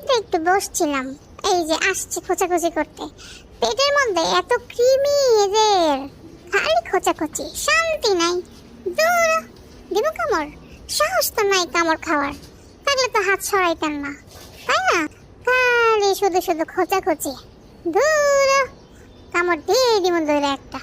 তো একটু বসছিলাম, এই যে আসছে খোঁচাখুচি করতে। পেটের মধ্যে এত কৃমি এদের, খালি খোঁচাখুচি, শান্তি নাই। দূর, দিব কামড়? সাহস তো নাই কামড় খাওয়ার, থাকলে তো হাত সরাইতেন না, তাই না? খালি শুধু শুধু খোঁচাখুচি। দূর, কামড় দিয়ে দিব দূরে একটা।